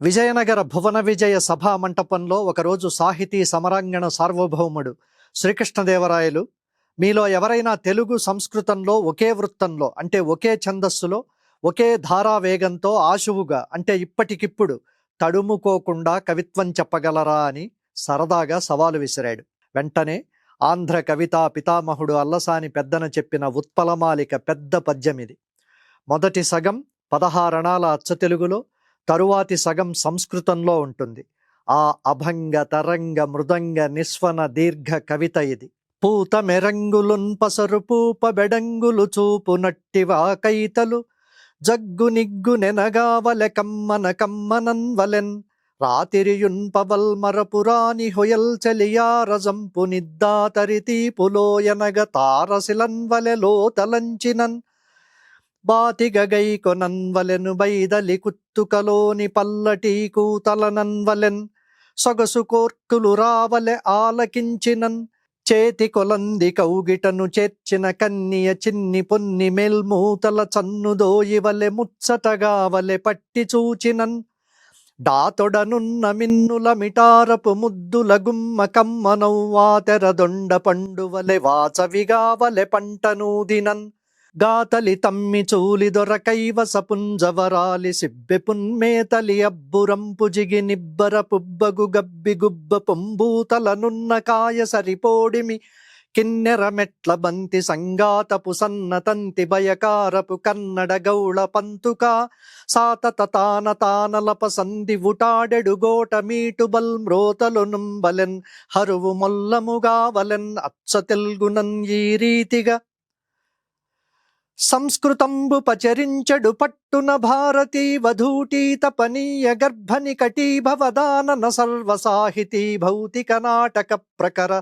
విజయనగర భువన విజయ సభా మంటపంలో ఒకరోజు సాహితీ సమరాంగణ సార్వభౌముడు శ్రీకృష్ణదేవరాయలు, మీలో ఎవరైనా తెలుగు సంస్కృతంలో ఒకే వృత్తంలో అంటే ఒకే ఛందస్సులో ఒకే ధారావేగంతో ఆశువుగా అంటే ఇప్పటికిప్పుడు తడుముకోకుండా కవిత్వం చెప్పగలరా అని సరదాగా సవాలు విసిరాడు. వెంటనే ఆంధ్ర కవితా పితామహుడు అల్లసాని పెద్దన చెప్పిన ఉత్పలమాలిక పెద్ద పద్యమిది. మొదటి సగం 16 అణాల అచ్చతెలుగులో, తరువాతి సగం సంస్కృతంలో ఉంటుంది. ఆ అభంగ తరంగ మృదంగ నిస్వన దీర్ఘ కవిత ఇది. పూత మెరంగులున్ పసరు పూప బెడంగులు చూపు నట్టివా కైతలు జగ్గు నిగ్గు నెనగావలె కమ్మన కమ్మనన్ వలెన్ రాతిరియున్ పవల్ మరపురాని హొయల్ చెలియారజంపు నిద్దాతరితీ పులోయనగ తారసిలన్ వలెలో తలంచినన్ బాతిగగై కొనన్వలెను బైదలి కుత్తుకలోని పల్లటీ కూతలనన్వలెన్ సొగసు కోర్కులు రావలె ఆలకించినన్ చేతి కొలంది కౌగిటను చేర్చిన కన్నియ చిన్ని పొన్ని మేల్మూతల చన్నుదోయివలె ముచ్చటగావలె పట్టి చూచినన్ డాతొడనున్న మిన్నుల మిటారపు ముద్దుల గుమ్మ కమ్మనౌవా తెరదొండ పండువలె వాచవిగావలె పంటనూదినన్ గాతలి తమ్మి చూలి దొరకైవస పుంజవరాలి సిబ్బె పున్మేతలి అబ్బురంపు జిగి నిబ్బర పుబ్బగు గబ్బి గుబ్బ పొంబూతలనున్న కాయ సరిపోడిమి కిన్నెర మెట్ల బంతి సంగాతపు సన్నతంతి బయకారపు కన్నడ గౌళ పంతుక సాతత తాన తానలప సంధి ఉటాడెడు గోట మీటు బల్ మ్రోతలు నుంబలెన్ హరువు మొల్లముగా వలెన్ అచ్చ తెల్గునన్ ఈ రీతిగా సంస్కృతంబు పచరించడు పట్టున భారతీ వధూటీత పనీయ గర్భని కటీభవదానన సర్వసాహితీ భౌతిక నాటక ప్రకర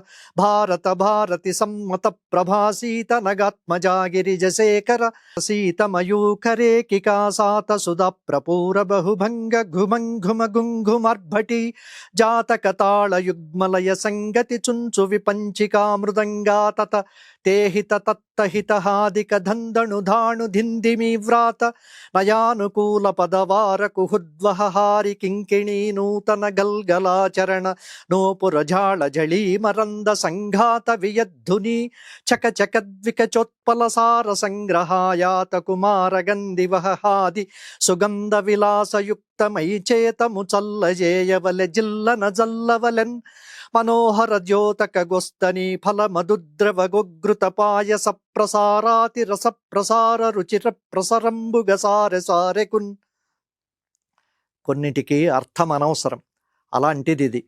భారత భారతి సమ్మత ప్రభాసీత నగాత్మజాగిరిజ శేఖర సీతమయూఖరేకికా సాత సుధ ప్రపూర బహుభంగ ఘుమంఘుమ గుంఘుమర్భటి జాతక తాళ యుగ్మలయ సంగతి చుంచు విపంచికా మృదంగా తత తేహిత తత్తహితహాదిక ధందణు ధాణు ధిందిమీ వ్రాత నయానుకూల పదవారకు హుద్వహారి కింకిణీ నూతన గల్గలాచరణ నోపురజాళ జళీమరంద సంఘాత వియద్ధుని చకచకద్వికచోత్పల సార సంగ్రహాయాత కుమార గంధివహాది సుగంధ విలాసయుక్తమై చేతము చల్లజేయవలె జిల్లన జల్లవలెన్ మనోహర ద్యోతక గొస్తని ఫల మధుద్రవ గొగ్ృత పాయస ప్రసారాతి రస ప్రసార రుచిర ప్రసరంబుగ సారె సారెకున్. కొన్నిటికి అర్థం అనవసరం, అలాంటిది ఇది.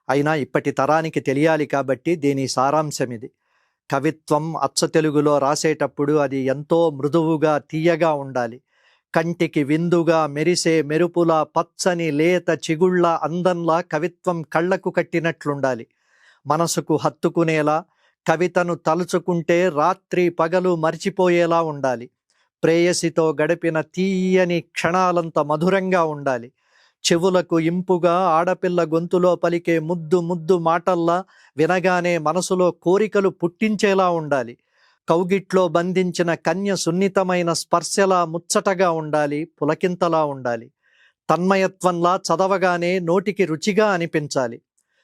అయినా ఇప్పటి తరానికి తెలియాలి కాబట్టి దీని సారాంశం ఇది. కవిత్వం అచ్చ తెలుగులో రాసేటప్పుడు అది ఎంతో మృదువుగా తీయగా ఉండాలి. కంటికి విందుగా మెరిసే మెరుపుల పచ్చని లేత చిగుళ్ళ అందంలా కవిత్వం కళ్లకు కట్టినట్లుండాలి. మనసుకు హత్తుకునేలా, కవితను తలుచుకుంటే రాత్రి పగలు మర్చిపోయేలా ఉండాలి. ప్రేయసితో గడిపిన తీయని క్షణాలంత మధురంగా ఉండాలి. చెవులకు ఇంపుగా ఆడపిల్ల గొంతులో పలికే ముద్దు ముద్దు మాటల్లా వినగానే మనసులో కోరికలు పుట్టించేలా ఉండాలి. కౌగిట్లో బంధించిన కన్య సున్నితమైన స్పర్శలా ముచ్చటగా ఉండాలి, పులకింతలా ఉండాలి. తన్మయత్వంలా చదవగానే నోటికి రుచిగా అనిపించాలి.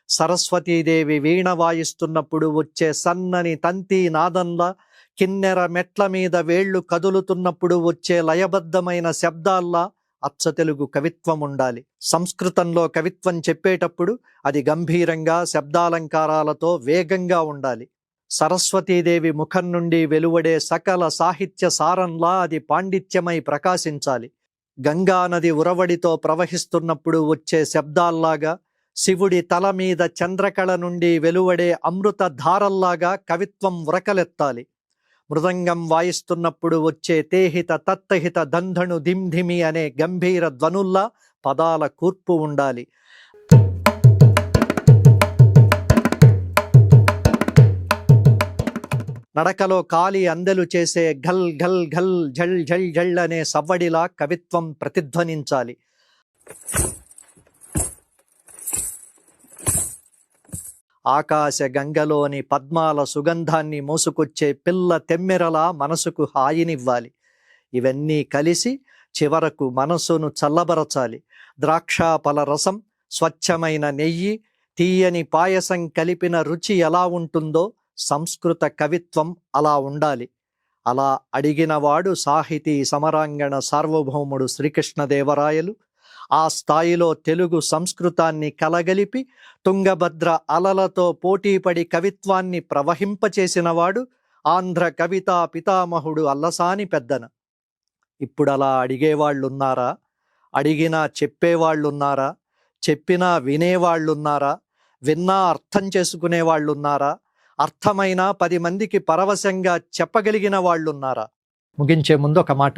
సరస్వతీదేవి వీణ వాయిస్తున్నప్పుడు వచ్చే సన్నని తంతి నాదంలా, కిన్నెర మెట్ల మీద వేళ్లు కదులుతున్నప్పుడు వచ్చే లయబద్ధమైన శబ్దాల్లా అచ్చ తెలుగు కవిత్వం ఉండాలి. సంస్కృతంలో కవిత్వం చెప్పేటప్పుడు అది గంభీరంగా శబ్దాలంకారాలతో వేగంగా ఉండాలి. సరస్వతీదేవి ముఖం నుండి వెలువడే సకల సాహిత్య సారంలా అది పాండిత్యమై ప్రకాశించాలి. గంగానది ఉరవడితో ప్రవహిస్తున్నప్పుడు వచ్చే శబ్దాల్లాగా, శివుడి తల మీద చంద్రకళ నుండి వెలువడే అమృత ధారల్లాగా కవిత్వం ఉరకలెత్తాలి. మృదంగం వాయిస్తున్నప్పుడు వచ్చే తేహిత తత్తహిత దంధణు ధింధిమి అనే గంభీర ధ్వనుల్లా పదాల కూర్పు ఉండాలి. నడకలో కాలి అందెలు చేసే ఘల్ ఘల్ ఘల్ ఝల్ ఝల్ ఝల్ అనే సవ్వడిలా కవిత్వం ప్రతిధ్వనించాలి. ఆకాశ గంగలోని పద్మాల సుగంధాన్ని మోసుకొచ్చే పిల్ల తెమ్మెరలా మనసుకు హాయినివ్వాలి. ఇవన్నీ కలిసి చివరకు మనసును చల్లబరచాలి. ద్రాక్షాపల రసం, స్వచ్ఛమైన నెయ్యి, తీయని పాయసం కలిపిన రుచి ఎలా ఉంటుందో సంస్కృత కవిత్వం అలా ఉండాలి. అలా అడిగినవాడు సాహితీ సమరాంగణ సార్వభౌముడు శ్రీకృష్ణదేవరాయలు. ఆ స్థాయిలో తెలుగు సంస్కృతాన్ని కలగలిపి తుంగభద్ర అలలతో పోటీపడి కవిత్వాన్ని ప్రవహింపచేసినవాడు ఆంధ్ర కవితా పితామహుడు అల్లసాని పెద్దన. ఇప్పుడు అలా అడిగేవాళ్ళున్నారా? అడిగినా చెప్పేవాళ్ళున్నారా? చెప్పినా వినేవాళ్ళున్నారా? విన్నా అర్థం చేసుకునేవాళ్ళున్నారా? అర్థమైనా 10 మందికి పరవశంగా చెప్పగలిగిన వాళ్ళున్నారా? ముగించే ముందు ఒక మాట.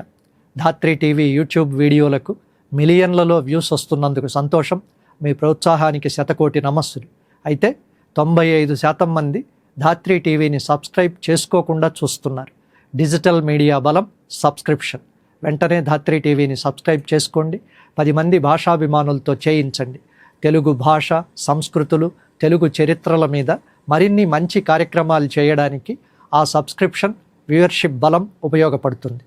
ధాత్రి టీవీ యూట్యూబ్ వీడియోలకు మిలియన్లలో వ్యూస్ వస్తున్నందుకు సంతోషం. మీ ప్రోత్సాహానికి శతకోటి నమస్సులు. అయితే 95% మంది ధాత్రి టీవీని సబ్స్క్రైబ్ చేసుకోకుండా చూస్తున్నారు. డిజిటల్ మీడియా బలం సబ్స్క్రిప్షన్. వెంటనే ధాత్రి టీవీని సబ్స్క్రైబ్ చేసుకోండి. 10 మంది భాషాభిమానులతో చేయించండి. తెలుగు భాష, సంస్కృతులు, తెలుగు చరిత్రల మీద మరిన్ని మంచి కార్యక్రమాలు చేయడానికి ఆ సబ్స్క్రిప్షన్, వ్యూవర్షిప్ బలం ఉపయోగపడుతుంది.